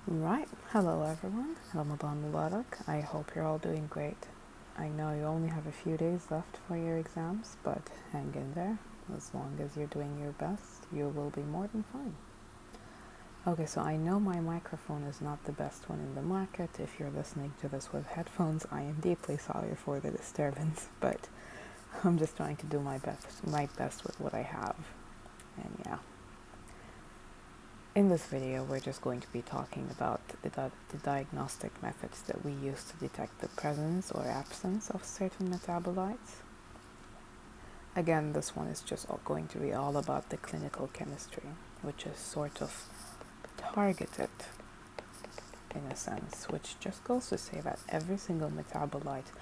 Right, hello everyone, Ramadan Mubarak. I hope you're all doing great. I know you only have a few days left for your exams, but hang in there. As long as you're doing your best, you will be more than fine. Okay, so I know my microphone is not the best one in the market. If you're listening to this with headphones, I am deeply sorry for the disturbance, but I'm just trying to do my best with what I have. And yeah. In this video, we're just going to be talking about the diagnostic methods that we use to detect the presence or absence of certain metabolites. Again, this one is just going to be all about the clinical chemistry, which is sort of targeted in a sense, which just goes to say that every single metabolite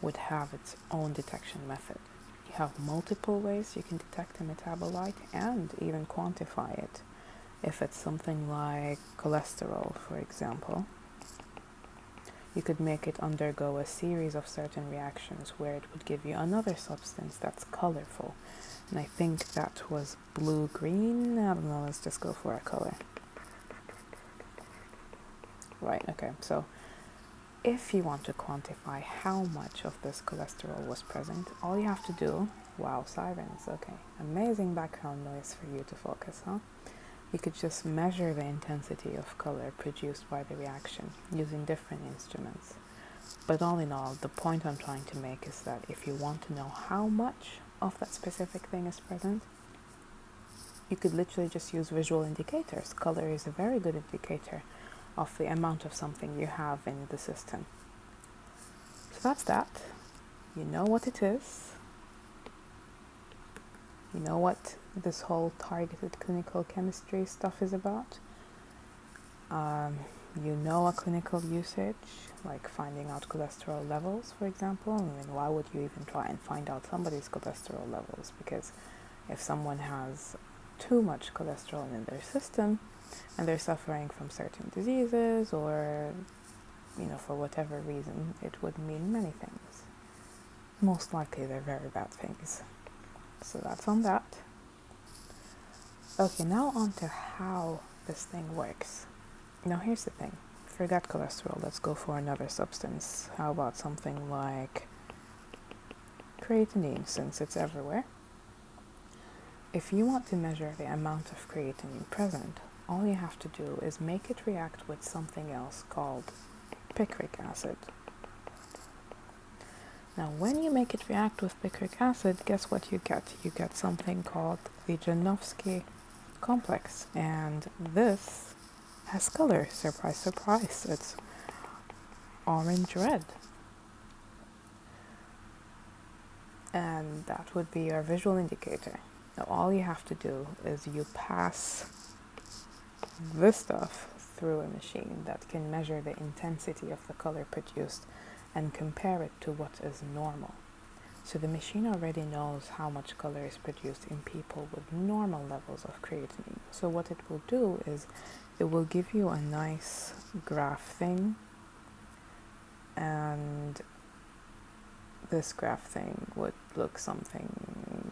would have its own detection method. You have multiple ways you can detect a metabolite and even quantify it. If it's something like cholesterol, for example, you could make it undergo a series of certain reactions where it would give you another substance that's colorful. And I think that was blue-green. I don't know, let's just go for a color. Right, okay, so if you want to quantify how much of this cholesterol was present, all you have to do, wow, sirens, okay, amazing background noise for you to focus, huh? You could just measure the intensity of color produced by the reaction using different instruments. But all in all, the point I'm trying to make is that if you want to know how much of that specific thing is present, you could literally just use visual indicators. Color is a very good indicator of the amount of something you have in the system. So that's that. You know what it is. You know what this whole targeted clinical chemistry stuff is about. You know a clinical usage, like finding out cholesterol levels, for example. I mean, why would you even try and find out somebody's cholesterol levels? Because if someone has too much cholesterol in their system and they're suffering from certain diseases or, for whatever reason, it would mean many things. Most likely they're very bad things. So that's on that. Okay, now on to how this thing works. Now here's the thing. Forget cholesterol, let's go for another substance. How about something like creatinine, since it's everywhere? If you want to measure the amount of creatinine present, all you have to do is make it react with something else called picric acid. Now, when you make it react with picric acid, guess what you get? You get something called the Janowski complex, and this has color. Surprise, surprise. It's orange-red. And that would be your visual indicator. Now, all you have to do is you pass this stuff through a machine that can measure the intensity of the color produced and compare it to what is normal. So the machine already knows how much color is produced in people with normal levels of creatinine. So what it will do is it will give you a nice graph thing, and this graph thing would look something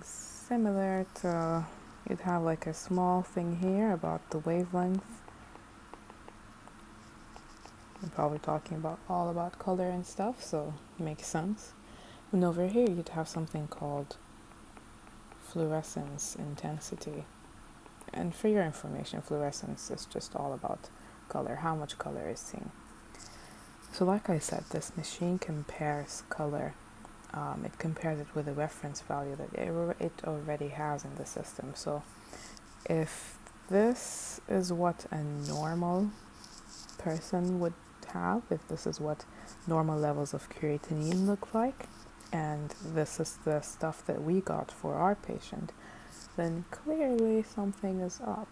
similar to, you'd have like a small thing here about the wavelength. I'm probably talking about all about color and stuff, so it makes sense. And over here you'd have something called fluorescence intensity. And for your information, fluorescence is just all about color, how much color is seen. So like I said, this machine compares color. It compares it with a reference value that it already has in the system. So if this is what a normal person would have, if this is what normal levels of creatinine look like, and this is the stuff that we got for our patient, then clearly something is up.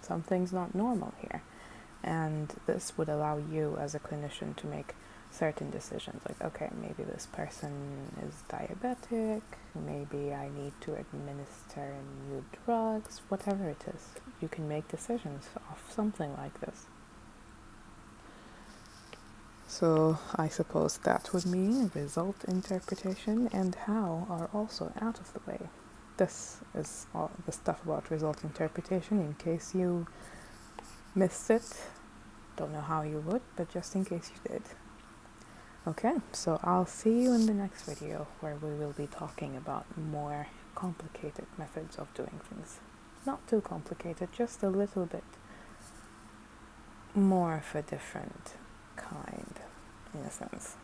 Something's not normal here. And this would allow you as a clinician to make certain decisions, like, okay, maybe this person is diabetic, maybe I need to administer new drugs, whatever it is. You can make decisions of something like this. So I suppose that would mean result interpretation and how are also out of the way. This is all the stuff about result interpretation in case you missed it. Don't know how you would, but just in case you did. Okay, so I'll see you in the next video where we will be talking about more complicated methods of doing things. Not too complicated, just a little bit more of a different kind, in a sense.